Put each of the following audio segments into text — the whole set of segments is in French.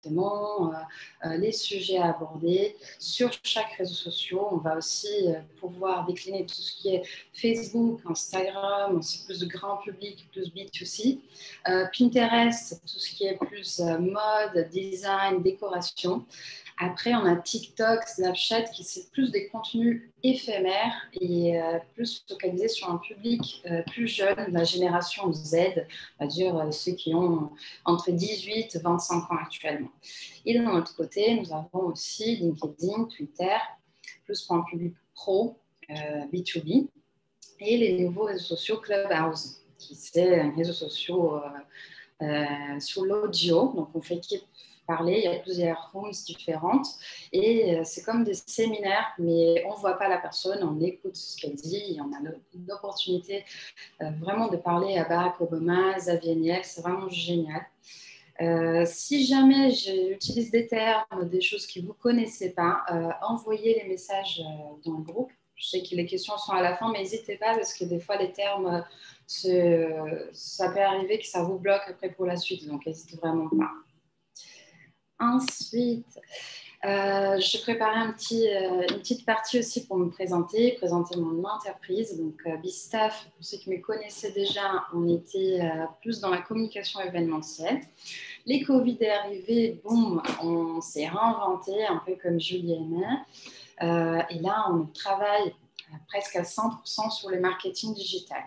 exactement, les sujets à aborder. Sur chaque réseau social, on va aussi pouvoir décliner tout ce qui est Facebook, Instagram, c'est plus de grand public, plus B2C. Pinterest, tout ce qui est plus mode, design, décoration. Après, on a TikTok, Snapchat, qui c'est plus des contenus éphémères et plus focalisés sur un public plus jeune, la génération Z, on va dire ceux qui ont entre 18 et 25 ans actuellement. Et de notre côté, nous avons aussi LinkedIn, Twitter, plus pour un public pro, B2B, et les nouveaux réseaux sociaux Clubhouse, qui c'est un réseau social sur l'audio. Donc, on fait parler, il y a plusieurs rooms différentes et c'est comme des séminaires, mais on ne voit pas la personne, on écoute ce qu'elle dit et on a l'opportunité vraiment de parler à Barack Obama, Xavier Niel, c'est vraiment génial. Si jamais j'utilise des termes, des choses que vous ne connaissez pas, envoyez les messages dans le groupe. Je sais que les questions sont à la fin, mais n'hésitez pas parce que des fois, les termes, ça peut arriver que ça vous bloque après pour la suite, donc n'hésitez vraiment pas. Ensuite, je préparais une petite partie aussi pour me présenter mon entreprise. Donc, Bistaff, pour ceux qui me connaissaient déjà, on était plus dans la communication événementielle. Les Covid est arrivé, boum, on s'est réinventé, un peu comme Julie et moi. Et là, on travaille presque à 100% sur le marketing digital.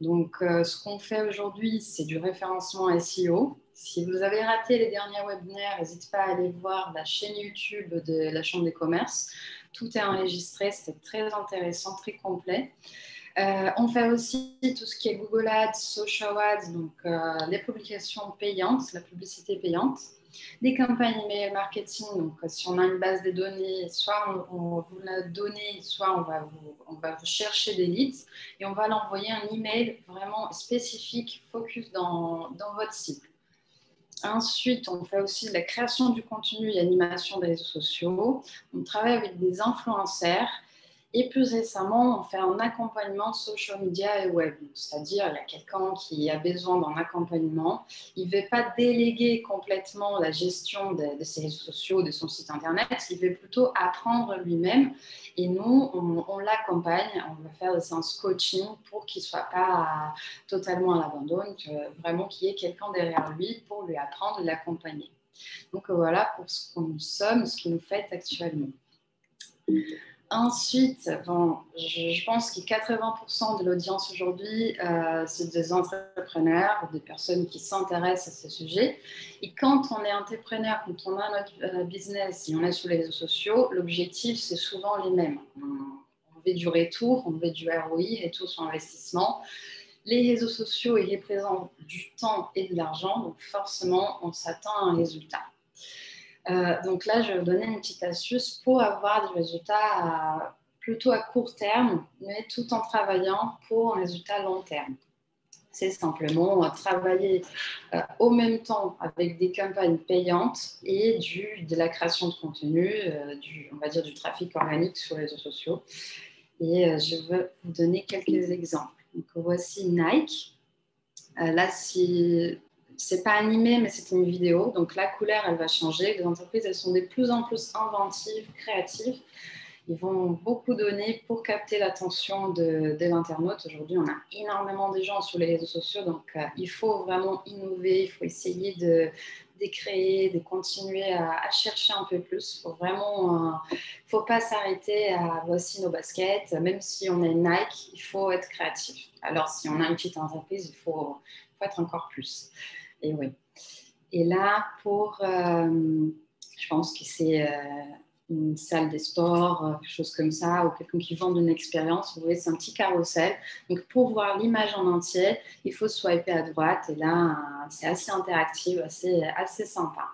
Donc, ce qu'on fait aujourd'hui, c'est du référencement SEO. Si vous avez raté les derniers webinaires, n'hésitez pas à aller voir la chaîne YouTube de la Chambre des commerces. Tout est enregistré, c'était très intéressant, très complet. On fait aussi tout ce qui est Google Ads, Social Ads, donc les publications payantes, la publicité payante. Des campagnes email marketing, donc si on a une base de données, soit on vous la donne, soit on va vous chercher des leads et on va l'envoyer un email vraiment spécifique, focus dans votre cible. Ensuite, on fait aussi de la création du contenu et animation des réseaux sociaux. On travaille avec des influenceurs. Et plus récemment, on fait un accompagnement social media et web. C'est-à-dire, il y a quelqu'un qui a besoin d'un accompagnement. Il ne veut pas déléguer complètement la gestion de ses réseaux sociaux, de son site Internet. Il veut plutôt apprendre lui-même. Et nous, on l'accompagne. On va faire des séances coaching pour qu'il ne soit pas totalement à l'abandon. Vraiment qu'il y ait quelqu'un derrière lui pour lui apprendre et l'accompagner. Donc, voilà pour ce que nous sommes, ce que nous faites actuellement. Ensuite, bon, je pense que 80% de l'audience aujourd'hui, c'est des entrepreneurs, des personnes qui s'intéressent à ce sujet. Et quand on est entrepreneur, quand on a notre business et on est sur les réseaux sociaux, l'objectif, c'est souvent les mêmes. On veut du retour, on veut du ROI, retour sur investissement. Les réseaux sociaux, ils représentent du temps et de l'argent, donc forcément, on s'attend à un résultat. Donc là, je vais vous donner une petite astuce pour avoir des résultats plutôt à court terme, mais tout en travaillant pour un résultat long terme. C'est simplement travailler au même temps avec des campagnes payantes et de la création de contenu, on va dire du trafic organique sur les réseaux sociaux. Et je vais vous donner quelques exemples. Donc voici Nike. Là, c'est pas animé, mais c'est une vidéo. Donc, la couleur, elle va changer. Les entreprises, elles sont de plus en plus inventives, créatives. Ils vont beaucoup donner pour capter l'attention de l'internaute. Aujourd'hui, on a énormément de gens sur les réseaux sociaux. Donc, il faut vraiment innover. Il faut essayer de créer, de continuer à chercher un peu plus. Faut pas s'arrêter à voici nos baskets. Même si on est Nike, il faut être créatif. Alors, si on a une petite entreprise, il faut être encore plus. Et oui. Et là, je pense que c'est une salle de sport, quelque chose comme ça, ou quelqu'un qui vend une expérience. Vous voyez, c'est un petit carrousel. Donc, pour voir l'image en entier, il faut swiper à droite. Et là, c'est assez interactif, assez sympa.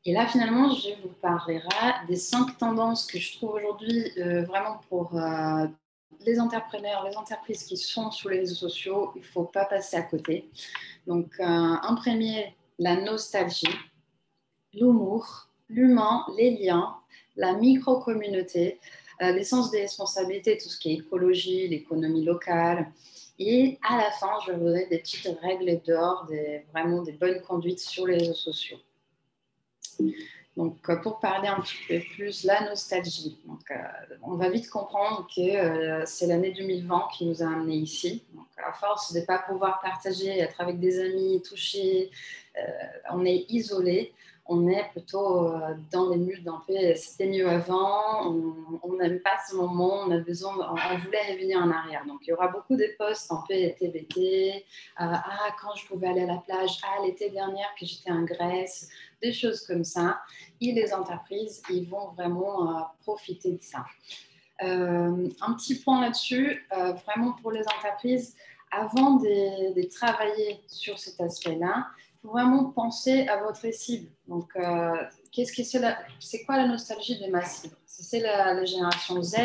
Et là, finalement, je vous parlerai des 5 tendances que je trouve aujourd'hui vraiment pour les entrepreneurs, les entreprises qui sont sur les réseaux sociaux. Il ne faut pas passer à côté. Donc, en premier, la nostalgie, l'humour, l'humain, les liens, la micro-communauté, l'essence des responsabilités, tout ce qui est écologie, l'économie locale. Et à la fin, je vais vous donner des petites règles d'or, vraiment des bonnes conduites sur les réseaux sociaux. Donc, pour parler un petit peu plus, la nostalgie. Donc, on va vite comprendre que c'est l'année 2020 qui nous a amenés ici. Donc, à force de ne pas pouvoir partager, être avec des amis, toucher, on est isolé. On est plutôt dans les murs d'un peu, c'était mieux avant, on n'aime pas ce moment, on a besoin, on voulait revenir en arrière. Donc, il y aura beaucoup de posts un peu TBT, quand je pouvais aller à la plage, l'été dernier que j'étais en Grèce, des choses comme ça. Et les entreprises, ils vont vraiment profiter de ça. Un petit point là-dessus, vraiment pour les entreprises, avant de travailler sur cet aspect-là, il faut vraiment penser à votre cible. Donc, c'est quoi la nostalgie de ma cible? C'est la génération Z.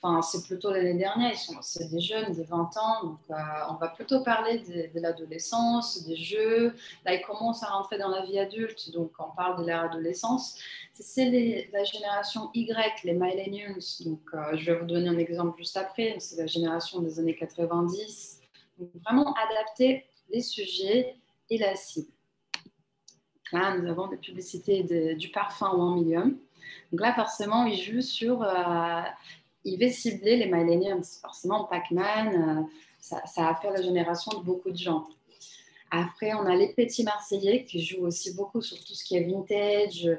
Enfin, c'est plutôt l'année dernière, c'est des jeunes de 20 ans, donc on va plutôt parler de l'adolescence, des jeux. Là, ils commencent à rentrer dans la vie adulte, donc on parle de leur adolescence. C'est la génération Y, les millennials. Donc, je vais vous donner un exemple juste après. C'est la génération des années 90. Donc, vraiment adapter les sujets et la cible. Là, nous avons des publicités du parfum One Million. Donc là, forcément, ils jouent sur... il va cibler les millennials. Forcément, Pac-Man, ça a fait la génération de beaucoup de gens. Après, on a les petits Marseillais qui jouent aussi beaucoup sur tout ce qui est vintage.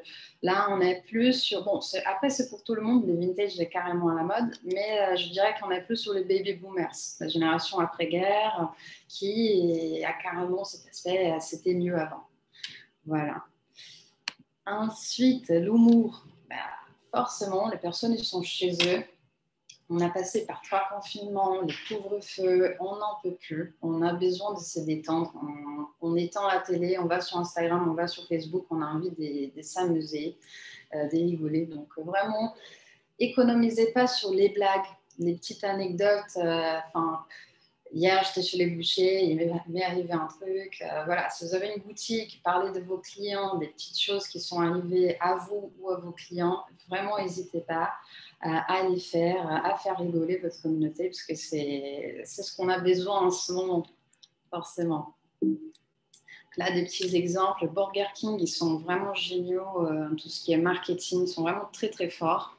Là, on est plus sur... Bon, après, c'est pour tout le monde. Les vintage est carrément à la mode. Mais je dirais qu'on est plus sur les baby boomers, la génération après-guerre, qui a carrément cet aspect, c'était mieux avant. Voilà. Ensuite, l'humour. Forcément, les personnes, ils sont chez eux. On a passé par 3 confinements, les couvre-feux, on n'en peut plus. On a besoin de se détendre. On éteint la télé, on va sur Instagram, on va sur Facebook, on a envie de s'amuser, de rigoler. Donc vraiment, économisez pas sur les blagues, les petites anecdotes. Hier, j'étais chez les bouchers, il m'est arrivé un truc. Voilà, si vous avez une boutique, parlez de vos clients, des petites choses qui sont arrivées à vous ou à vos clients. Vraiment, n'hésitez pas à les faire, à faire rigoler votre communauté, parce que c'est ce qu'on a besoin en ce moment, forcément. Là, des petits exemples. Burger King, ils sont vraiment géniaux. Tout ce qui est marketing, ils sont vraiment très, très forts.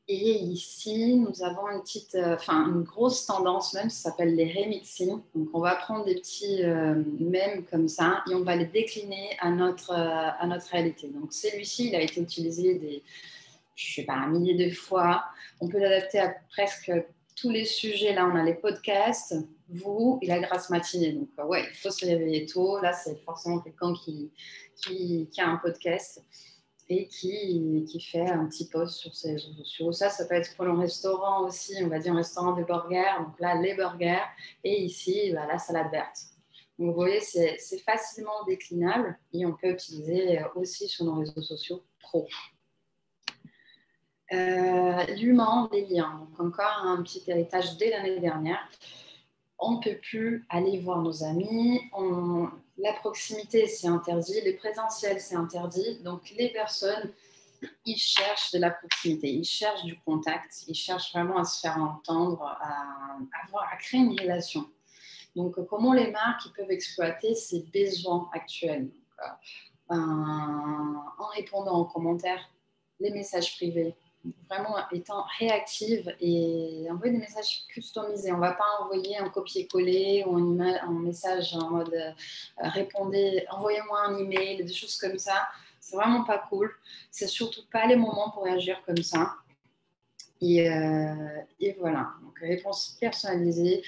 Et ici, nous avons une grosse tendance même, ça s'appelle les remixing. Donc, on va prendre des petits mèmes comme ça et on va les décliner à notre réalité. Donc, celui-ci, il a été utilisé un millier de fois. On peut l'adapter à presque tous les sujets. Là, on a les podcasts, vous et la grasse matinée. Donc, ouais, il faut se réveiller tôt. Là, c'est forcément quelqu'un qui a un podcast et qui fait un petit post sur ses réseaux sociaux. Ça peut être pour le restaurant aussi, on va dire un restaurant de burgers. Donc là, les burgers. Et ici, la salade verte. Donc, vous voyez, c'est facilement déclinable et on peut utiliser aussi sur nos réseaux sociaux pro. L'humain, les liens. Donc, encore un petit héritage dès l'année dernière. On ne peut plus aller voir nos amis. La proximité, c'est interdit. Les présentiels, c'est interdit. Donc, les personnes, ils cherchent de la proximité. Ils cherchent du contact. Ils cherchent vraiment à se faire entendre, à créer une relation. Donc, comment les marques peuvent exploiter ces besoins actuels? Donc, en répondant aux commentaires, les messages privés, vraiment étant réactive et envoyer des messages customisés. On ne va pas envoyer un copier-coller ou un message en mode répondez, envoyez-moi un email, des choses comme ça. C'est vraiment pas cool. C'est surtout pas les moments pour réagir comme ça. Et voilà. Donc, réponse personnalisée.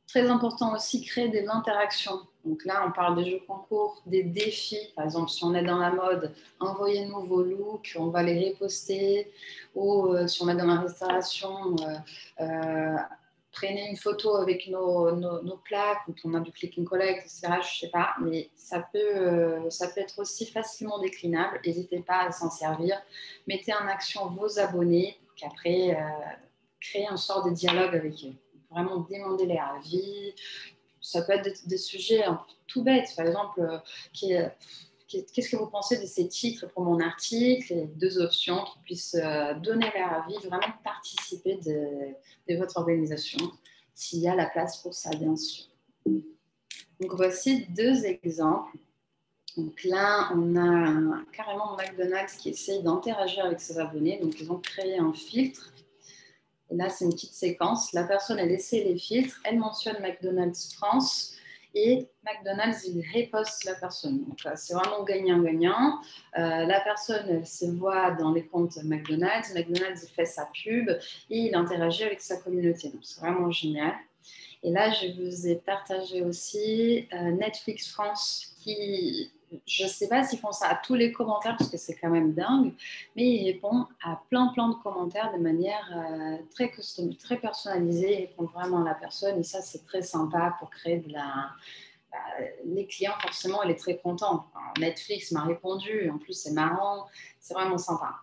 Très important aussi, créer de l'interaction. Donc là, on parle des jeux concours, des défis. Par exemple, si on est dans la mode, envoyez-nous vos looks, on va les reposter. Ou si on est dans la restauration, prenez une photo avec nos plaques, quand on a du click and collect, etc. Je ne sais pas, mais ça peut être aussi facilement déclinable. N'hésitez pas à s'en servir. Mettez en action vos abonnés pour qu'après, créer un sort de dialogue avec eux. Vraiment demander les avis. Ça peut être des sujets tout bêtes. Par exemple, qu'est-ce que vous pensez de ces titres pour mon article? Et 2 options qui puissent donner leur avis, vraiment participer de votre organisation. s'il y a la place pour ça, bien sûr. Donc, voici 2 exemples. Donc là, on a carrément McDonald's qui essaye d'interagir avec ses abonnés. Donc, ils ont créé un filtre. Et là, c'est une petite séquence. La personne, elle essaie les filtres. Elle mentionne McDonald's France. Et McDonald's, il reposte la personne. Donc, c'est vraiment gagnant-gagnant. La personne, elle se voit dans les comptes McDonald's. McDonald's, il fait sa pub et il interagit avec sa communauté. Donc, c'est vraiment génial. Et là, je vous ai partagé aussi Netflix France qui, je ne sais pas s'ils font ça à tous les commentaires parce que c'est quand même dingue, mais ils répondent à plein de commentaires de manière très custom, très personnalisée. Ils répondent vraiment à la personne et ça, c'est très sympa pour créer de la... les clients, forcément, il est très content. Netflix m'a répondu, en plus, c'est marrant, c'est vraiment sympa.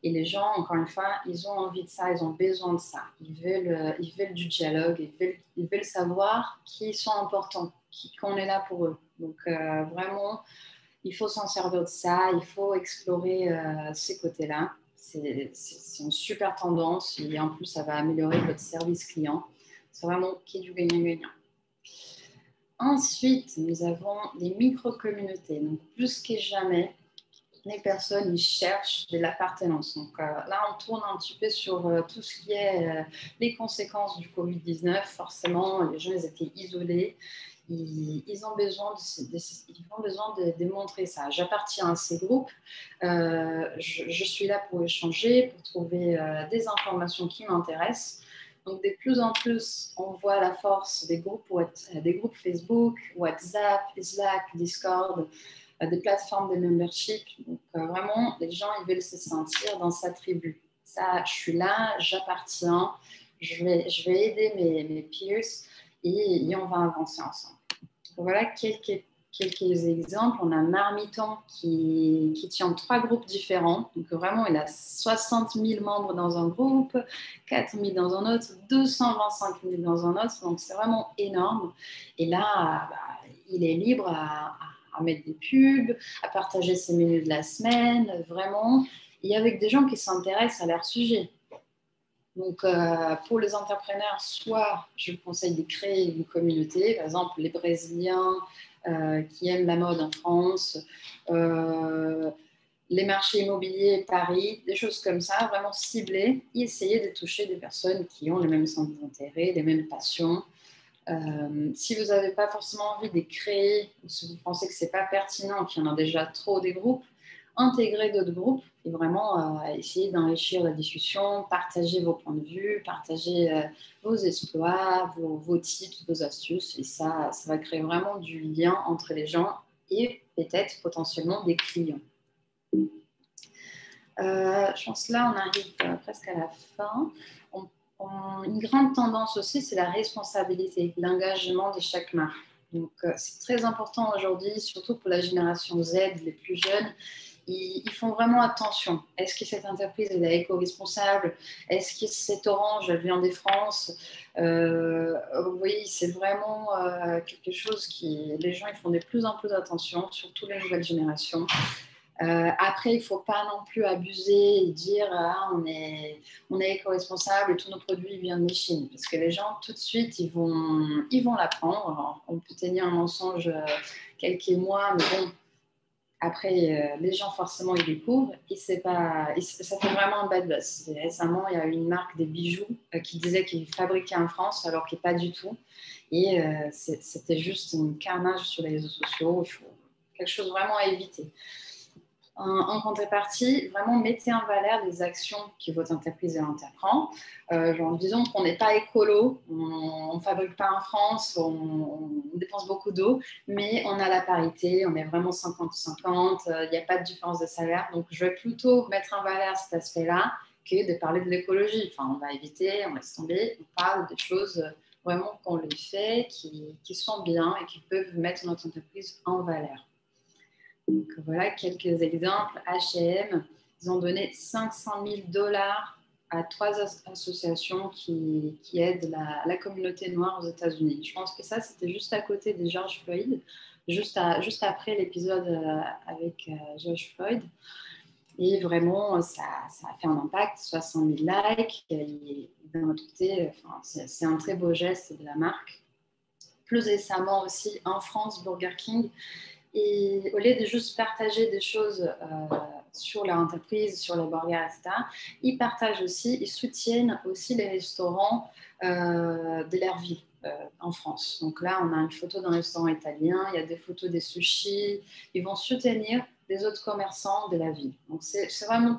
Et les gens, encore une fois, ils ont envie de ça, ils ont besoin de ça. Ils veulent du dialogue, ils veulent savoir qui sont importants, qu'on est là pour eux. Donc, vraiment, il faut s'en servir de ça, il faut explorer ces côtés-là. C'est une super tendance et en plus, ça va améliorer votre service client. C'est vraiment qui est du gagnant-gagnant. Ensuite, nous avons les micro-communautés. Donc, plus que jamais, les personnes ils cherchent de l'appartenance. Donc là, on tourne un petit peu sur tout ce qui est les conséquences du Covid-19. Forcément, les gens ils étaient isolés. Ils ont besoin de démontrer ça. J'appartiens à ces groupes. Je suis là pour échanger, pour trouver des informations qui m'intéressent. Donc, de plus en plus, on voit la force des groupes Facebook, WhatsApp, Slack, Discord, des plateformes de membership. Donc, vraiment, les gens, ils veulent se sentir dans sa tribu. Ça, je suis là, j'appartiens, je vais aider mes peers et on va avancer ensemble. Donc, voilà quelques exemples. On a Marmiton qui tient 3 groupes différents. Donc, vraiment, il a 60 000 membres dans un groupe, 4 000 dans un autre, 225 000 dans un autre. Donc, c'est vraiment énorme. Et là, il est libre à mettre des pubs, à partager ses menus de la semaine, vraiment, et avec des gens qui s'intéressent à leur sujet. Donc, pour les entrepreneurs, soit je vous conseille de créer une communauté, par exemple les Brésiliens qui aiment la mode en France, les marchés immobiliers Paris, des choses comme ça, vraiment ciblées, et essayer de toucher des personnes qui ont les mêmes centres d'intérêt, les mêmes passions. Si vous n'avez pas forcément envie de créer, ou si vous pensez que ce n'est pas pertinent, qu'il y en a déjà trop des groupes, intégrer d'autres groupes et vraiment essayer d'enrichir la discussion, partager vos points de vue, partager vos exploits, vos tips, vos astuces. Et ça va créer vraiment du lien entre les gens et peut-être potentiellement des clients. Je pense que là, on arrive presque à la fin. Une grande tendance aussi, c'est la responsabilité, l'engagement de chaque marque. Donc, c'est très important aujourd'hui, surtout pour la génération Z, les plus jeunes. Ils font vraiment attention. Est-ce que cette entreprise elle est éco-responsable? Est-ce que cette orange elle vient des France? Oui, c'est vraiment quelque chose qui... Les gens ils font de plus en plus attention, surtout les nouvelles générations. Après, il ne faut pas non plus abuser et dire on est éco-responsable et tous nos produits viennent de Chine. Parce que les gens, tout de suite, ils vont l'apprendre. Alors, on peut tenir un mensonge quelques mois, mais bon, après, les gens, forcément, ils découvrent et ça fait vraiment un bad buzz. Récemment, il y a eu une marque des bijoux qui disait qu'ils fabriquaient en France, alors que pas du tout. Et c'était juste un carnage sur les réseaux sociaux. Il faut quelque chose vraiment à éviter. En contrepartie, vraiment mettez en valeur les actions que votre entreprise entreprend. Genre, disons qu'on n'est pas écolo, on ne fabrique pas en France, on dépense beaucoup d'eau, mais on a la parité, on est vraiment 50-50, il n'y a pas de différence de salaire. Donc, je vais plutôt mettre en valeur cet aspect-là que de parler de l'écologie. Enfin, on va éviter, on laisse tomber, on parle des choses vraiment qu'on les fait, qui sont bien et qui peuvent mettre notre entreprise en valeur. Donc voilà quelques exemples. H&M, ils ont donné 500 000 $ à 3 associations qui aident la communauté noire aux États-Unis. Je pense que ça, c'était juste à côté de George Floyd, juste après l'épisode avec George Floyd. Et vraiment, ça a fait un impact, 60 000 likes. Et d'un autre côté, c'est un très beau geste de la marque. Plus récemment aussi, en France, Burger King, et au lieu de juste partager des choses sur leur entreprise, sur les burgers, etc., ils partagent aussi, ils soutiennent aussi les restaurants de leur ville en France. Donc là, on a une photo d'un restaurant italien, il y a des photos des sushis. Ils vont soutenir les autres commerçants de la ville. Donc c'est vraiment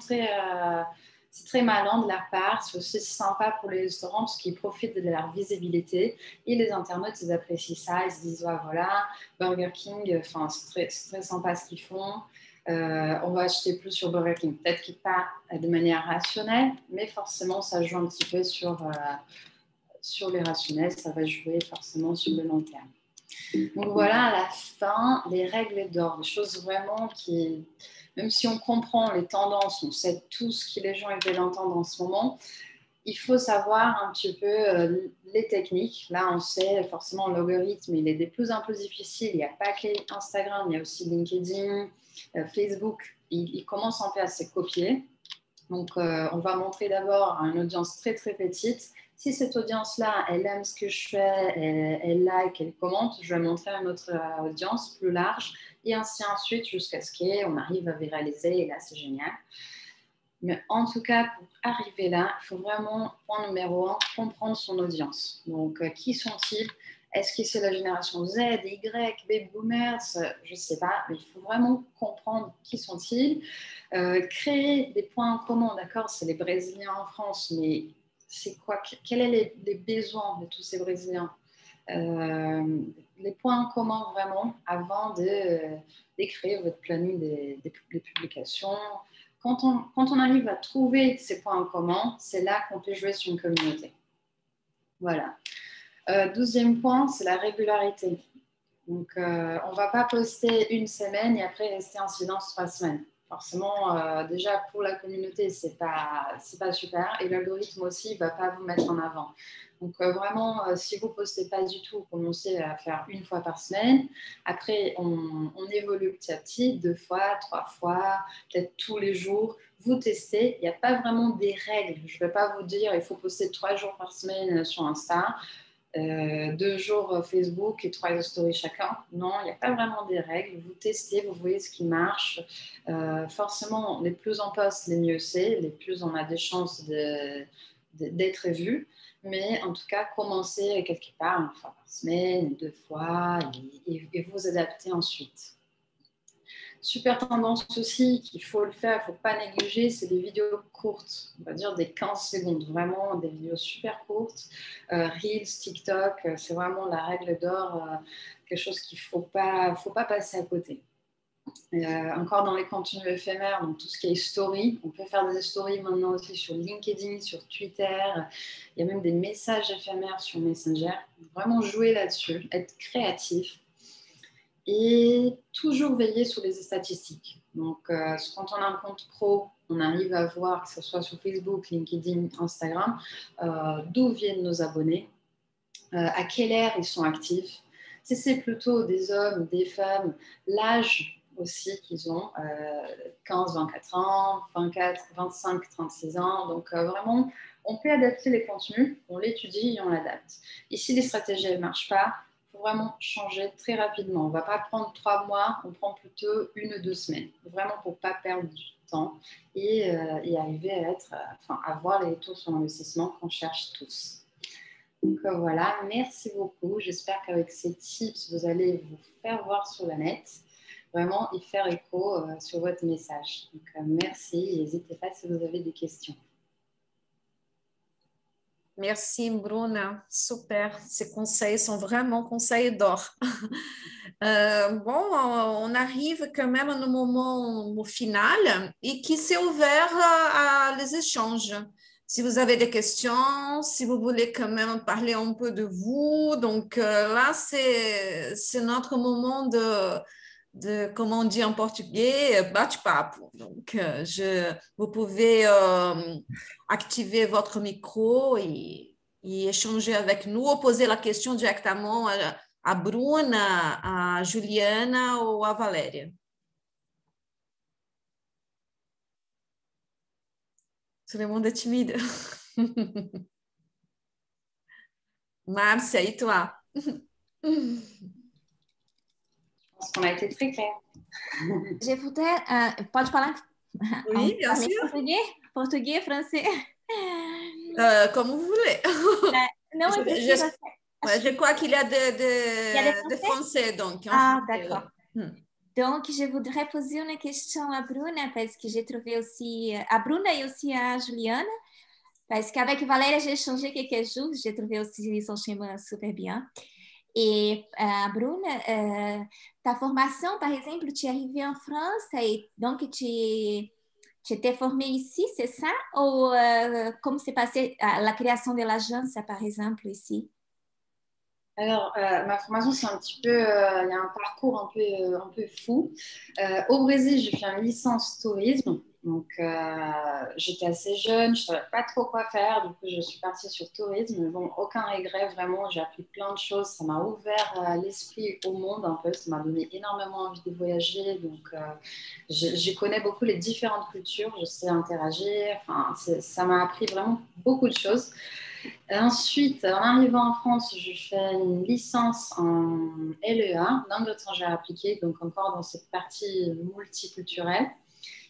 c'est très malin de leur part. C'est aussi sympa pour les restaurants parce qu'ils profitent de leur visibilité. Et les internautes, ils apprécient ça. Ils se disent, ouais, voilà, Burger King, enfin, c'est très sympa ce qu'ils font. On va acheter plus sur Burger King. Peut-être qu'ils pas de manière rationnelle, mais forcément, ça joue un petit peu sur les rationnels. Ça va jouer forcément sur le long terme. Donc voilà, à la fin, les règles d'or, des choses vraiment qui, même si on comprend les tendances, on sait tout ce que les gens veulent entendre en ce moment, il faut savoir un petit peu les techniques. Là, on sait forcément l'algorithme, il est de plus en plus difficile. Il n'y a pas que Instagram, il y a aussi LinkedIn, Facebook. Il commence un peu à se copier. Donc, on va montrer d'abord à une audience très, très petite. Si cette audience-là, elle aime ce que je fais, elle like, elle commente, je vais montrer à une autre audience plus large et ainsi ensuite jusqu'à ce qu'on arrive à viraliser. Et là, c'est génial. Mais en tout cas, pour arriver là, il faut vraiment, point numéro 1, comprendre son audience. Donc, qui sont-ils? Est-ce que c'est la génération Z, Y, Baby Boomers? Je ne sais pas, mais il faut vraiment comprendre qui sont-ils. Créer des points en commun, d'accord? C'est les Brésiliens en France, mais c'est quoi? Quels sont les besoins de tous ces Brésiliens? Les points en commun vraiment avant d'écrire votre planning des publications. Quand on arrive à trouver ces points en commun, c'est là qu'on peut jouer sur une communauté. Voilà. 12e point, c'est la régularité. Donc, on ne va pas poster une semaine et après rester en silence 3 semaines. Forcément, déjà pour la communauté, c'est pas super. Et l'algorithme aussi ne va pas vous mettre en avant. Donc, vraiment, si vous ne postez pas du tout, commencez à faire 1 fois par semaine. Après, on évolue petit à petit, 2 fois, 3 fois, peut-être tous les jours. Vous testez. Il n'y a pas vraiment des règles. Je ne vais pas vous dire il faut poster 3 jours par semaine sur Insta. 2 jours Facebook et 3 stories chacun. Non, il n'y a pas vraiment des règles. Vous testez, vous voyez ce qui marche. Forcément, les plus on poste, les mieux c'est. Les plus on a des chances d'être vus. Mais en tout cas, commencez quelque part 1 fois par semaine, 2 fois, et vous adaptez ensuite. Super tendance aussi qu'il faut le faire, il ne faut pas négliger, c'est des vidéos courtes, on va dire des 15 secondes, vraiment des vidéos super courtes. Reels, TikTok, c'est vraiment la règle d'or, quelque chose qu'il ne faut pas passer à côté. Encore dans les contenus éphémères, donc tout ce qui est story, on peut faire des stories maintenant aussi sur LinkedIn, sur Twitter, il y a même des messages éphémères sur Messenger. Vraiment jouer là-dessus, être créatif. Et toujours veiller sur les statistiques. Donc, quand on a un compte pro, on arrive à voir, que ce soit sur Facebook, LinkedIn, Instagram, d'où viennent nos abonnés, à quelle ère ils sont actifs. Si c'est plutôt des hommes, des femmes, l'âge aussi qu'ils ont, 15, 24 ans, 24, 25, 36 ans. Donc, vraiment, on peut adapter les contenus, on l'étudie et on l'adapte. Et si les stratégies ne marchent pas, il faut vraiment changer très rapidement. On ne va pas prendre 3 mois, on prend plutôt 1 ou 2 semaines. Vraiment pour ne pas perdre du temps et arriver à voir les retours sur investissement qu'on cherche tous. Donc voilà, merci beaucoup. J'espère qu'avec ces tips, vous allez vous faire voir sur la net, vraiment y faire écho sur votre message. Donc merci et n'hésitez pas si vous avez des questions. Merci, Bruna. Super. Ces conseils sont vraiment conseils d'or. Bon, on arrive quand même no moment final et qui s'est ouvert à les échanges. Si vous avez des questions, si vous voulez quand même parler un peu de vous, donc là, c'est notre moment comment on dit en portugais, bate-papo. Donc, vous pouvez activer votre micro et échanger avec nous ou poser la question directement à Bruna, a Juliana ou a Valéria. Tout le monde est timide. Márcia, et toi? Je pense qu'on a été très clair. Je voudrais, pode falar Oui, bien parler sûr. português, français. Comme vous voulez. Não, eu prefiro. Je crois qu'il y a Il y a des de français, donc. Ah, d'accord. Donc, je voudrais poser une question à Bruna, parce que j'ai trouvé aussi a Bruna et aussi à Juliana, parce qu'avec Valéria, j'ai échangé quelques jours, j'ai trouvé aussi son schéma super bien. Et Bruna, ta formation, par exemple, tu es arrivée en France et donc tu t'es formée ici, c'est ça? Ou comment s'est passée la création de l'agence, par exemple, ici? Alors, ma formation, c'est un petit peu, il y a un parcours un peu fou. Au Brésil, j'ai fait une licence tourisme. Donc, j'étais assez jeune, je ne savais pas trop quoi faire. Du coup, je suis partie sur tourisme. Bon, aucun regret, vraiment. J'ai appris plein de choses. Ça m'a ouvert l'esprit au monde un peu. Ça m'a donné énormément envie de voyager. Donc, je connais beaucoup les différentes cultures. Je sais interagir. Enfin, ça m'a appris vraiment beaucoup de choses. Ensuite, en arrivant en France, je fais une licence en LEA, langue étrangère appliquée, donc encore dans cette partie multiculturelle.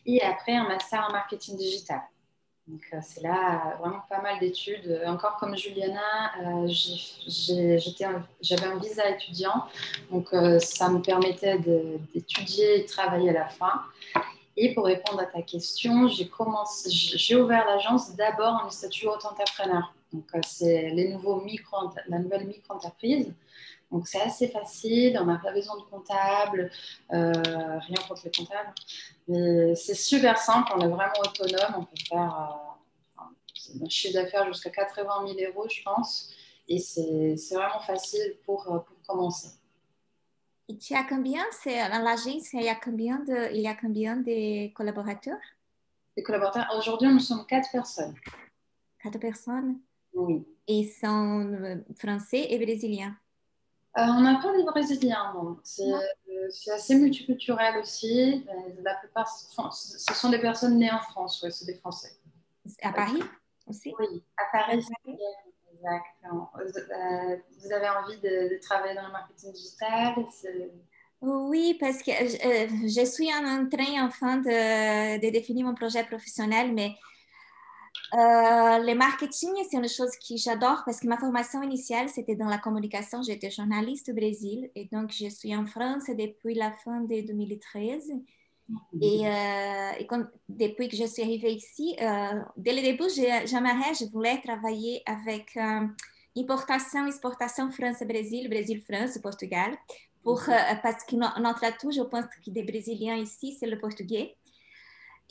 Et après, un master en marketing digital. Donc, c'est là vraiment pas mal d'études. Encore comme Juliana, j'avais un visa étudiant, donc ça me permettait d'étudier et de travailler à la fin. Et pour répondre à ta question, j'ai ouvert l'agence d'abord en statut auto-entrepreneur. Donc, c'est la nouvelle micro-entreprise. Donc, c'est assez facile. On n'a pas besoin de comptable, rien contre les comptables. Mais c'est super simple. On est vraiment autonome. On peut faire un chiffre d'affaires jusqu'à 80 000 euros, je pense. Et c'est vraiment facile pour commencer. Et tu as combien, c'est l'agence, il y a combien de collaborateurs? Les collaborateurs, aujourd'hui, nous sommes 4 personnes. 4 personnes? Oui. Et ils sont français et brésiliens? On n'a pas des Brésiliens, non. C'est assez multiculturel aussi. La plupart, ce sont des personnes nées en France, ouais, c'est des Français. À Paris aussi? Oui, à Paris, exactement. Vous avez envie de travailler dans le marketing digital? Oui, parce que je suis en train enfin de définir mon projet professionnel, mais le marketing, c'est une chose que j'adore parce que ma formation initiale, c'était dans la communication. J'étais journaliste au Brésil et donc je suis en France depuis la fin de 2013. Et depuis que je suis arrivée ici, dès le début, je voulais travailler avec importation, exportation France-Brésil, Brésil-France, Portugal, parce que notre atout, je pense que des Brésiliens ici, c'est le portugais.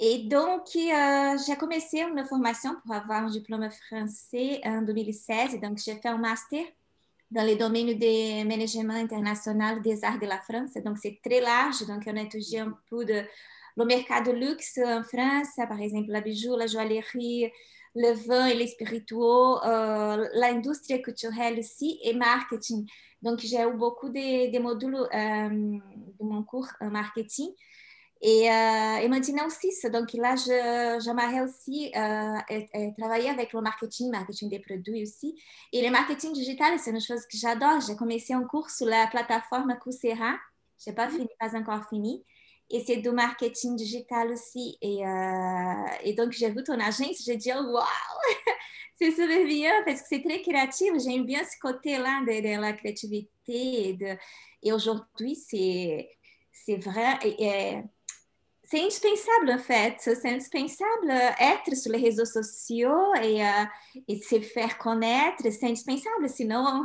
Et donc, j'ai commencé une formation pour avoir un diplôme français en 2016. Donc, j'ai fait un master dans le domaine de management international des arts de la France. Donc, c'est très large. Donc, on étudie un peu le mercado luxe en France, par exemple, la bijou, la joaillerie, le vin et les spiritueux, l'industrie culturelle aussi et marketing. Donc, j'ai eu beaucoup de modules de mon cours en marketing. Et maintenant aussi, donc là, j'aimerais aussi travailler avec le marketing des produits aussi. Et le marketing digital, c'est une chose que j'adore. J'ai commencé un cours sur la plateforme Coursera. Je n'ai pas fini, pas encore fini. Et c'est du marketing digital aussi. Et donc, j'ai vu ton agence, j'ai dit, oh, waouh, c'est super bien parce que c'est très créatif. J'aime bien ce côté-là de la créativité. Et aujourd'hui, c'est vrai. C'est indispensable, en fait. C'est indispensable être sur les réseaux sociaux et se faire connaître. C'est indispensable, sinon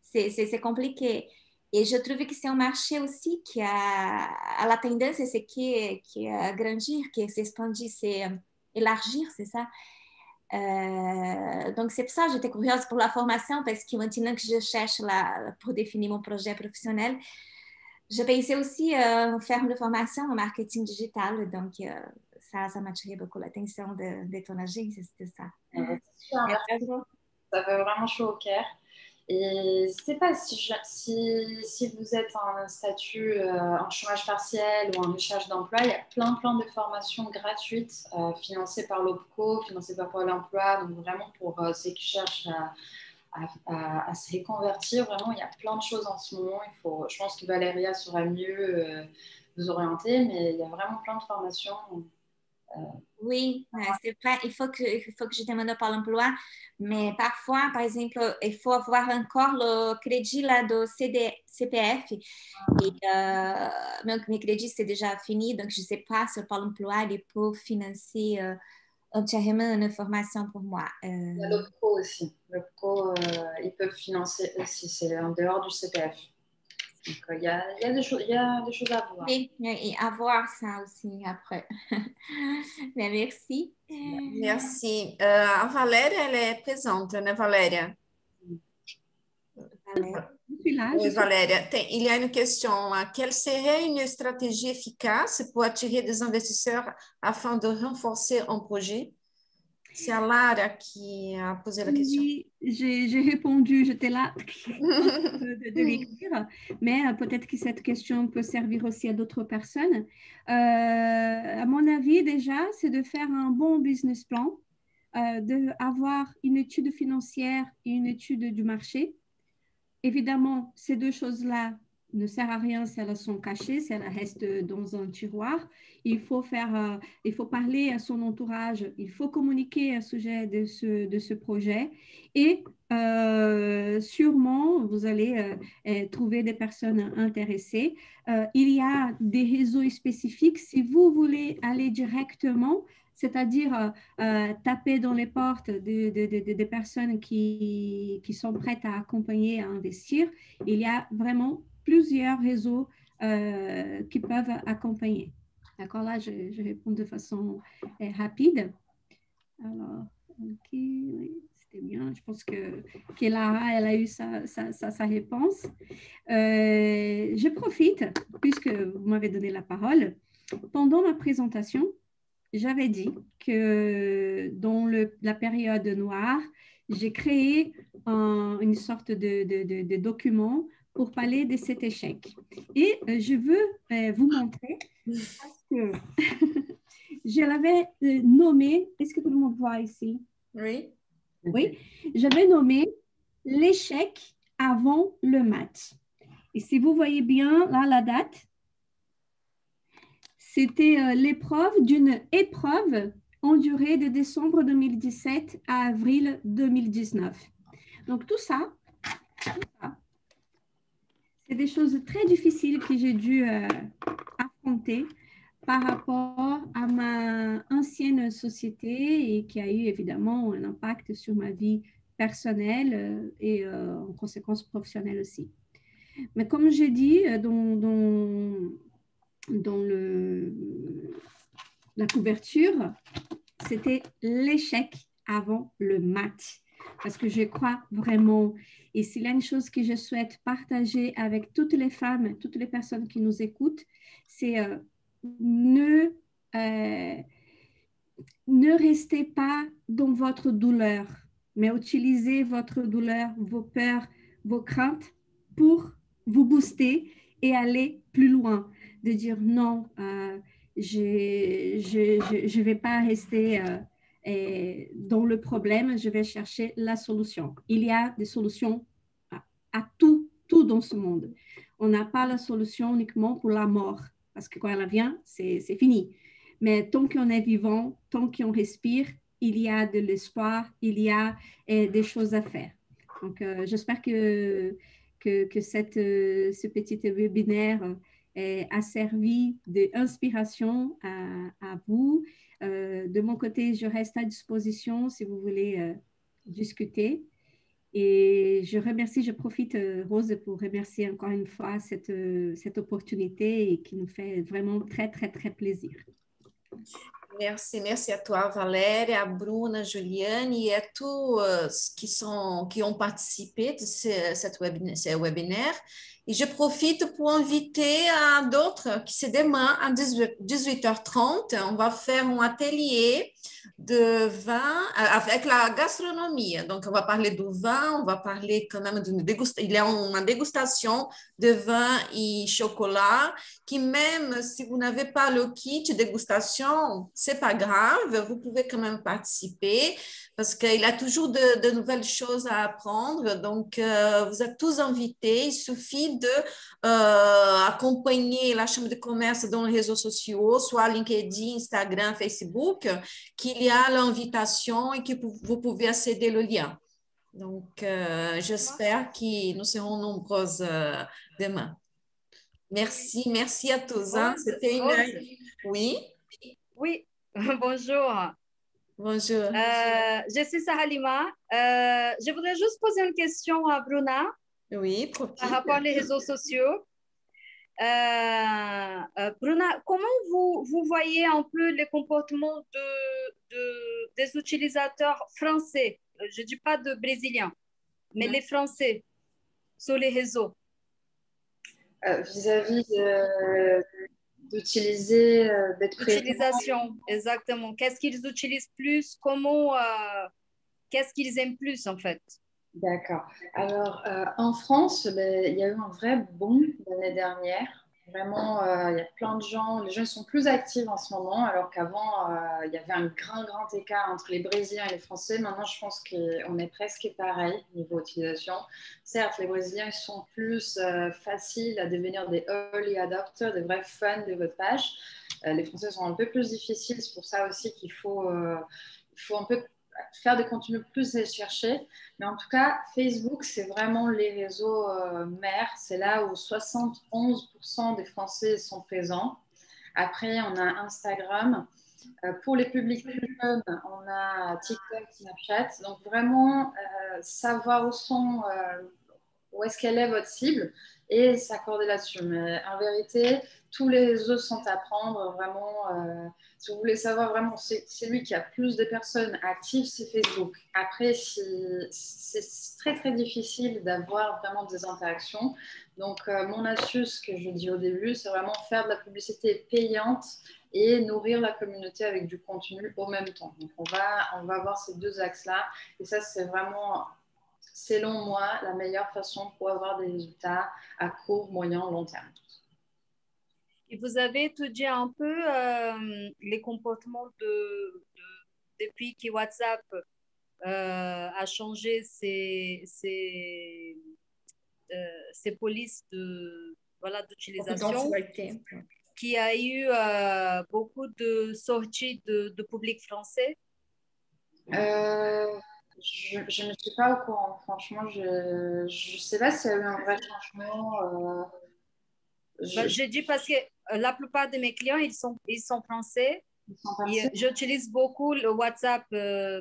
c'est compliqué. Et je trouve que c'est un marché aussi qui a la tendance, c'est qui grandir, qui s'expandir, c'est élargir, c'est ça. Donc, c'est pour ça que j'étais curieuse pour la formation, parce que maintenant que je cherche pour définir mon projet professionnel, je pensais aussi faire une formation en marketing digital, donc ça m'attirait beaucoup l'attention de ton agence, c'était ça. C'est super, merci. Ça fait vraiment chaud au cœur. Et je ne sais pas si vous êtes en statut en chômage partiel ou en recherche d'emploi, il y a plein de formations gratuites financées par l'OPCO, financées par Pôle emploi, donc vraiment pour ceux qui cherchent à se reconvertir. Vraiment, il y a plein de choses en ce moment. Je pense que Valéria saura mieux vous orienter, mais il y a vraiment plein de formations. Oui, c'est vrai, il faut que je demande par l'emploi, mais parfois, par exemple, il faut avoir encore le crédit là de CPF. Et, mon crédit, c'est déjà fini, donc je ne sais pas si Pôle emploi il peut financer entièrement une formation pour moi. Il y a l'OPCO aussi. L'OPCO, ils peuvent financer aussi, c'est en dehors du CPF. Donc, il y a des choses à voir. Oui, et avoir ça aussi après. Mais merci. Merci. A Valéria, ela é présente, né, Valéria? Je suis là. Oui, Valéria. Il y a une question. Quelle serait une stratégie efficace pour attirer des investisseurs afin de renforcer un projet? C'est à Lara qui a posé la question. Oui, j'ai répondu, j'étais là de l'écrire, mais peut-être que cette question peut servir aussi à d'autres personnes. À mon avis, déjà, c'est de faire un bon business plan, d'avoir une étude financière et une étude du marché. Évidemment, ces deux choses-là ne servent à rien si elles sont cachées, si elles restent dans un tiroir. Il faut parler à son entourage, il faut communiquer à sujet de ce projet et sûrement, vous allez trouver des personnes intéressées. Il y a des réseaux spécifiques. Si vous voulez aller directement, c'est-à-dire taper dans les portes des personnes qui sont prêtes à accompagner, à investir. Il y a vraiment plusieurs réseaux qui peuvent accompagner. D'accord, là, je réponds de façon rapide. Alors, ok, oui, c'était bien. Je pense que Lara, elle a eu sa réponse. Je profite, puisque vous m'avez donné la parole. Pendant ma présentation, j'avais dit que dans la période noire, j'ai créé une sorte de document pour parler de cet échec. Et je veux vous montrer parce que je l'avais nommé, est-ce que tout le monde voit ici? Oui. Oui, j'avais nommé l'échec avant le match. Et si vous voyez bien là la date, c'était l'épreuve d'une épreuve en durée de décembre 2017 à avril 2019. Donc tout ça c'est des choses très difficiles que j'ai dû affronter par rapport à ma ancienne société et qui a eu évidemment un impact sur ma vie personnelle et en conséquence professionnelle aussi. Mais comme j'ai dit dans la couverture, c'était l'échec avant le match. Parce que je crois vraiment, et s'il y a une chose que je souhaite partager avec toutes les femmes, toutes les personnes qui nous écoutent, c'est ne restez pas dans votre douleur, mais utilisez votre douleur, vos peurs, vos craintes pour vous booster et aller plus loin. De dire non, je vais pas rester dans le problème, je vais chercher la solution. Il y a des solutions à tout dans ce monde. On n'a pas la solution uniquement pour la mort, parce que quand elle vient, c'est fini. Mais tant qu'on est vivant, tant qu'on respire, il y a de l'espoir, il y a des choses à faire. Donc, j'espère que ce petit webinaire a servi d'inspiration à vous. De mon côté, je reste à disposition si vous voulez discuter. Et je profite, Rose, pour remercier encore une fois cette opportunité et qui nous fait vraiment très, très, très plaisir. Merci à toi, Valéria, a Bruna, Juliane e a tous qui ont participé de ce webinaire. Et je profite pour inviter à d'autres qui c'est demain à 18h30. On va faire un atelier de vin avec la gastronomie. Donc, on va parler de vin, on va parler quand même d'une dégustation. Il y a une dégustation de vin et chocolat qui même si vous n'avez pas le kit dégustation, c'est pas grave, vous pouvez quand même participer parce qu'il y a toujours de nouvelles choses à apprendre. Donc, vous êtes tous invités. Il suffit de acompanher la Chambre de commerce dans les réseaux sociaux, soit LinkedIn, Instagram, Facebook, qu'il y a l'invitation et que vous pouvez accéder le lien. Donc, j'espère que nous serons nombreuses demain. Merci, merci à tous. Hein. C'était une... Oui? Oui, bonjour. Bonjour. Je suis Sahalima. Je voudrais juste poser une question à Bruna. Oui, par rapport aux réseaux sociaux. Bruna, comment vous voyez un peu les comportements des utilisateurs français, je ne dis pas de Brésiliens, mais les Français sur les réseaux? Vis-à-vis d'utiliser, d'être présent. L'utilisation, exactement. Qu'est-ce qu'ils utilisent plus? Comment, qu'est-ce qu'ils aiment plus en fait? D'accord. Alors, en France, il y a eu un vrai boom l'année dernière. Vraiment, il y a plein de gens, les gens sont plus actifs en ce moment, alors qu'avant, il y avait un grand écart entre les Brésiliens et les Français. Maintenant, je pense qu'on est presque pareil niveau utilisation. Certes, les Brésiliens ils sont plus faciles à devenir des early adopters, des vrais fans de votre page. Les Français sont un peu plus difficiles, c'est pour ça aussi qu'il faut un peu faire des contenus plus cherchés. Mais en tout cas, Facebook, c'est vraiment les réseaux mères. C'est là où 71% des Français sont présents. Après, on a Instagram. Pour les publics plus jeunes, on a TikTok, Snapchat. Donc, vraiment, savoir où est-ce qu'elle est votre cible et s'accorder là-dessus. Mais en vérité, tous les réseaux sont à prendre. Vraiment, si vous voulez savoir vraiment, c'est lui qui a plus de personnes actives, c'est Facebook. Après, c'est très difficile d'avoir vraiment des interactions. Donc, mon astuce que je dis au début, c'est vraiment faire de la publicité payante et nourrir la communauté avec du contenu au même temps. Donc, on va avoir ces deux axes-là. Et ça, c'est vraiment, selon moi, la meilleure façon pour avoir des résultats à court, moyen, long terme. Et vous avez étudié un peu les comportements depuis que WhatsApp a changé ses polices d'utilisation, qui a eu beaucoup de sorties de public français? Je ne suis pas au courant. Franchement, je ne sais pas s'il y a eu un vrai changement. Je dis parce que la plupart de mes clients, ils sont français. J'utilise beaucoup le WhatsApp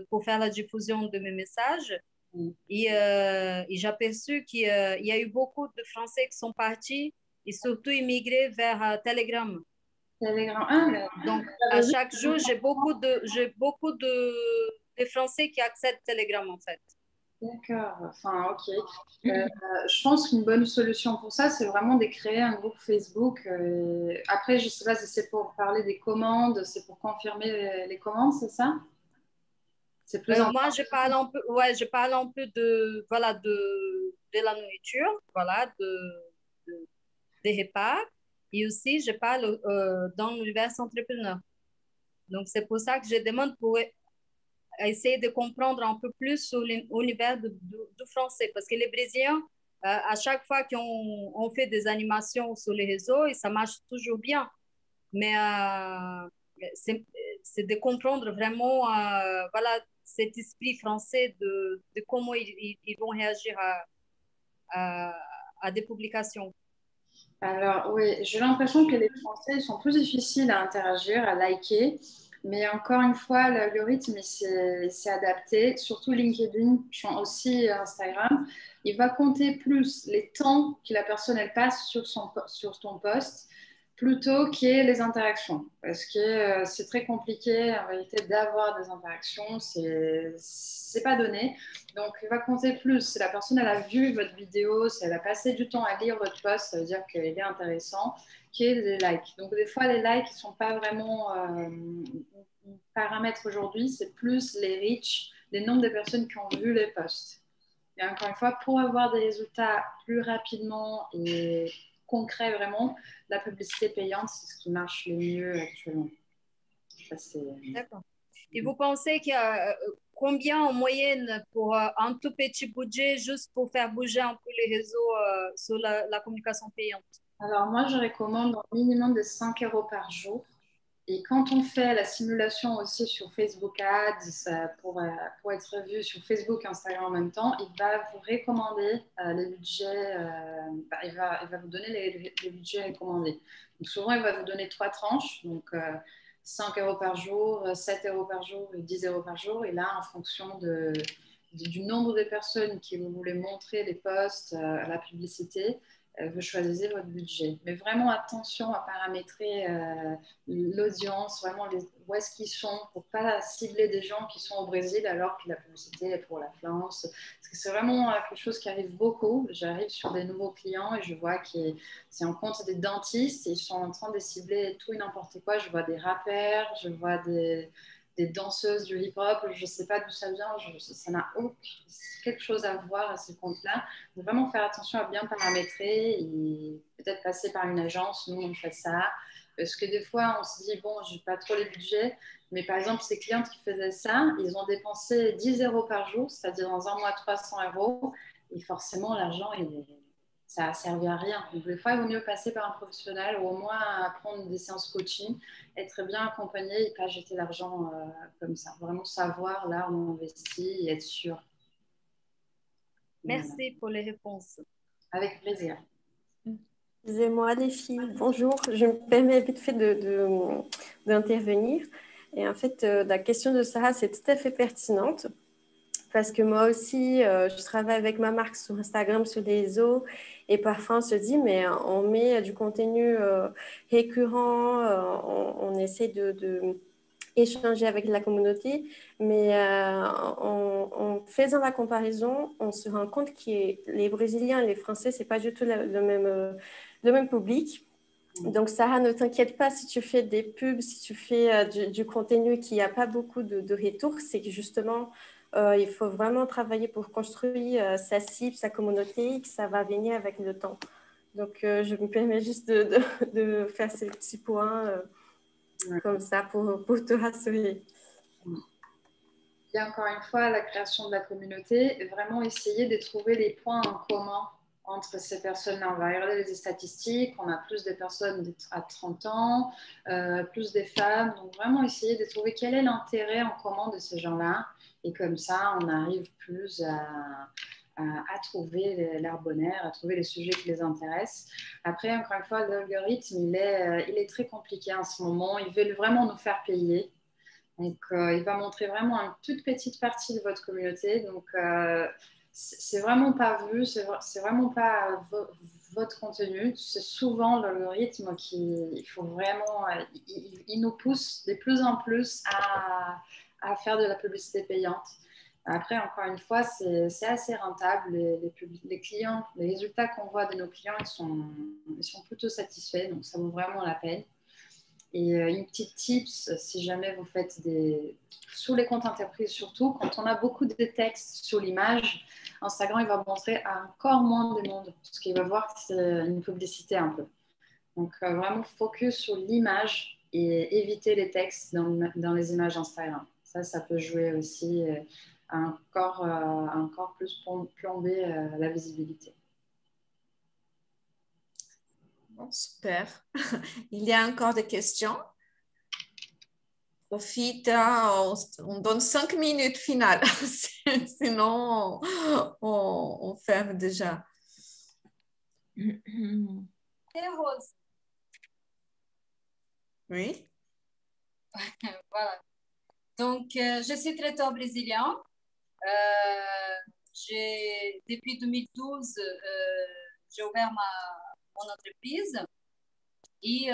pour faire la diffusion de mes messages. Et j'ai aperçu qu'il y a eu beaucoup de Français qui sont partis et surtout immigrés vers Telegram. Donc, à chaque jour, j'ai beaucoup de Français qui accèdent Telegram, en fait. D'accord, enfin, ok. Je pense qu'une bonne solution pour ça, c'est vraiment de créer un groupe Facebook. Après, je ne sais pas si c'est pour parler des commandes, c'est pour confirmer les commandes, c'est ça? C'est plus moi, je parle un peu de la nourriture, des repas. Et aussi, je parle dans l'univers entrepreneur. Donc, c'est pour ça que je demande pour essayer de comprendre un peu plus sur l'univers du français. Parce que les Brésiliens, à chaque fois qu'on fait des animations sur les réseaux, et ça marche toujours bien. Mais c'est de comprendre vraiment cet esprit français de comment ils vont réagir à des publications. Alors, oui, j'ai l'impression que les Français sont plus difficiles à interagir, à liker. Mais encore une fois, l'algorithme, c'est adapté. Surtout LinkedIn, aussi Instagram. Il va compter plus les temps que la personne elle passe sur ton post plutôt qu'il y ait les interactions. Parce que c'est très compliqué en réalité d'avoir des interactions, c'est pas donné. Donc il va compter plus. Si la personne elle a vu votre vidéo, si elle a passé du temps à lire votre post, ça veut dire qu'il est intéressant, qu'il y ait des likes. Donc des fois les likes ne sont pas vraiment un paramètre aujourd'hui, c'est plus les reach, les nombres de personnes qui ont vu les posts. Et encore une fois, pour avoir des résultats plus rapidement et concrets vraiment, la publicité payante, c'est ce qui marche le mieux actuellement. D'accord. Et vous pensez qu'il y a combien en moyenne pour un tout petit budget juste pour faire bouger un peu les réseaux sur la communication payante? Alors moi, je recommande un minimum de 5 € par jour. Et quand on fait la simulation aussi sur Facebook Ads pour être vu sur Facebook et Instagram en même temps, il va vous recommander les budgets, il va vous donner les budgets recommandés. Donc souvent, il va vous donner 3 tranches, donc 5 € par jour, 7 € par jour et 10 € par jour. Et là, en fonction du nombre de personnes qui vous voulez montrer les posts, la publicité, vous choisissez votre budget. Mais vraiment attention à paramétrer l'audience, vraiment où est-ce qu'ils sont, pour ne pas cibler des gens qui sont au Brésil alors que la publicité est pour la France. Parce que c'est vraiment quelque chose qui arrive beaucoup. J'arrive sur des nouveaux clients et je vois que c'est en compte des dentistes et ils sont en train de cibler tout et n'importe quoi. Je vois des rappeurs, je vois des danseuses du hip-hop, je ne sais pas d'où ça vient, ça n'a quelque chose à voir à ces comptes-là. Il faut vraiment faire attention à bien paramétrer et peut-être passer par une agence, nous on fait ça. Parce que des fois, on se dit, bon, je n'ai pas trop les budgets, mais par exemple, ces clientes qui faisaient ça, ils ont dépensé 10 € par jour, c'est-à-dire dans un mois 300 €, et forcément, l'argent, ça n'a servi à rien. Donc, des fois, il vaut mieux passer par un professionnel ou au moins prendre des séances coaching, être bien accompagné et pas jeter l'argent comme ça. Vraiment savoir là où on investit et être sûr. Merci pour les réponses. Avec plaisir. Excusez-moi les filles, bonjour. Je me permets vite fait d'intervenir. Et en fait, la question de Sarah, c'est tout à fait pertinente. Parce que moi aussi, je travaille avec ma marque sur Instagram, sur les réseaux, et parfois on se dit, mais on met du contenu récurrent, on essaie de échanger avec la communauté, mais en faisant la comparaison, on se rend compte que les Brésiliens et les Français, c'est pas du tout le même public. Donc, Sarah, ne t'inquiète pas si tu fais des pubs, si tu fais du contenu qui n'a pas beaucoup de retours, c'est que justement, il faut vraiment travailler pour construire sa cible, sa communauté, et que ça va venir avec le temps. Donc, je me permets juste de faire ces petits points comme ça pour te rassurer. Et encore une fois, la création de la communauté, vraiment essayer de trouver les points en commun entre ces personnes-là. On va regarder les statistiques, on a plus de personnes à 30 ans, plus des femmes. Donc vraiment essayer de trouver quel est l'intérêt en commun de ces gens-là. Et comme ça, on arrive plus à trouver leur bonheur, à trouver les sujets qui les intéressent. Après, encore une fois, l'algorithme, il est très compliqué en ce moment. Il veut vraiment nous faire payer. Donc, il va montrer vraiment une toute petite partie de votre communauté. Donc, c'est vraiment pas vu, c'est vraiment pas votre contenu. C'est souvent l'algorithme il faut vraiment, il nous pousse de plus en plus à faire de la publicité payante. Après, encore une fois, c'est assez rentable. Les clients, les résultats qu'on voit de nos clients, ils sont plutôt satisfaits. Donc, ça vaut vraiment la peine. Et une petite tips, si jamais vous faites sous les comptes entreprises surtout, quand on a beaucoup de textes sur l'image, Instagram il va montrer à encore moins de monde parce qu'il va voir que c'est une publicité un peu. Donc vraiment focus sur l'image et éviter les textes dans les images Instagram. Ça peut jouer aussi à encore plus plomber la visibilité. Bon, super. Il y a encore des questions? Profite, on donne 5 minutes finales, sinon on ferme déjà. Rose. Oui. Voilà. Donc, je suis traiteur brésilien. Depuis 2012, j'ai ouvert mon entreprise. Et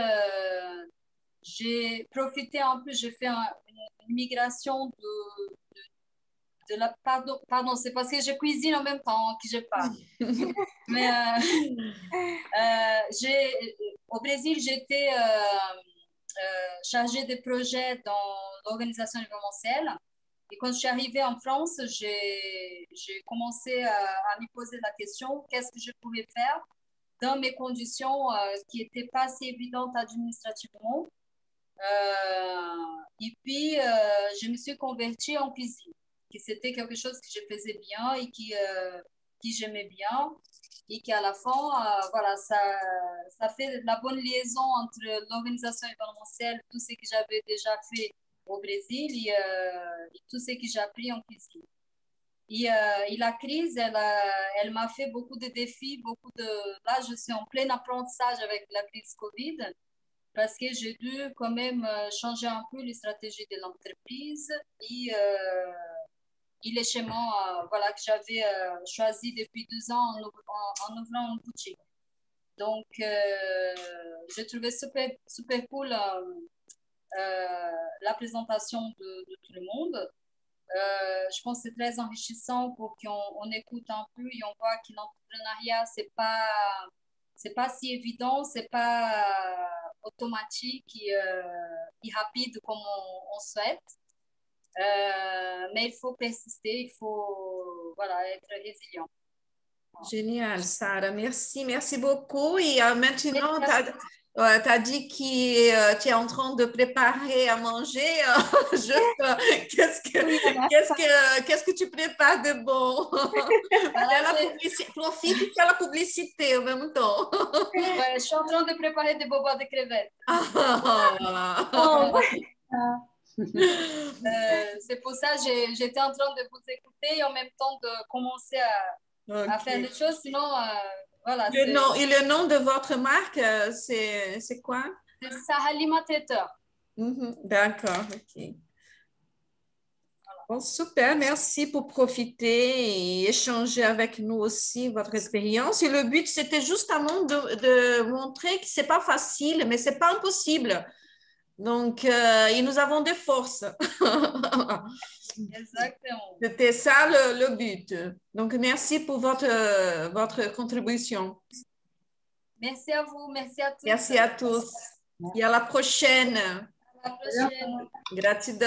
j'ai profité un peu, j'ai fait une migration de la... Pardon, c'est parce que je cuisine en même temps que je parle. Mais au Brésil, j'étais chargée de projet dans l'organisation événementielle. Et quand je suis arrivée en France, j'ai commencé à me poser la question, qu'est-ce que je pouvais faire dans mes conditions qui n'étaient pas si évidentes administrativement. Et puis, je me suis convertie en cuisine, que c'était quelque chose que je faisais bien et qui j'aimais bien. Et qu'à la fin, voilà, ça fait la bonne liaison entre l'organisation événementielle, tout ce que j'avais déjà fait au Brésil et tout ce que j'ai appris en cuisine. Et la crise, elle m'a fait beaucoup de défis, Là, je suis en plein apprentissage avec la crise Covid, parce que j'ai dû quand même changer un peu les stratégies de l'entreprise et les schémas voilà, que j'avais choisi depuis 2 ans en ouvrant une boutique. Donc, j'ai trouvé super, super cool la présentation de tout le monde. Je pense que c'est très enrichissant pour qu'on écoute un peu et on voit que l'entrepreneuriat, c'est pas si évident, c'est pas automatique et rapide comme on souhaite. Mais il faut persister, il faut voilà, être résilient. Génial, Sarah. Merci beaucoup. Et maintenant, tu as dit que tu es en train de préparer à manger. Qu'est-ce que tu prépares de bon? Profite de la publicité en même temps. Ouais, je suis en train de préparer des bobas de crevettes. C'est pour ça que j'étais en train de vous écouter et en même temps de commencer à faire des choses. Sinon, voilà. Le nom de votre marque, c'est quoi? C'est Sahalima Traiteur. D'accord, ok. Bon, super, merci pour profiter et échanger avec nous aussi votre expérience. Et le but, c'était justement de montrer que ce n'est pas facile, mais ce n'est pas impossible. Donc, et nous avons des forces. Exactement. C'était ça le but. Donc, merci pour votre contribution. Merci à vous, merci à tous. Merci à tous. Et à la prochaine. À la prochaine. Gratidão.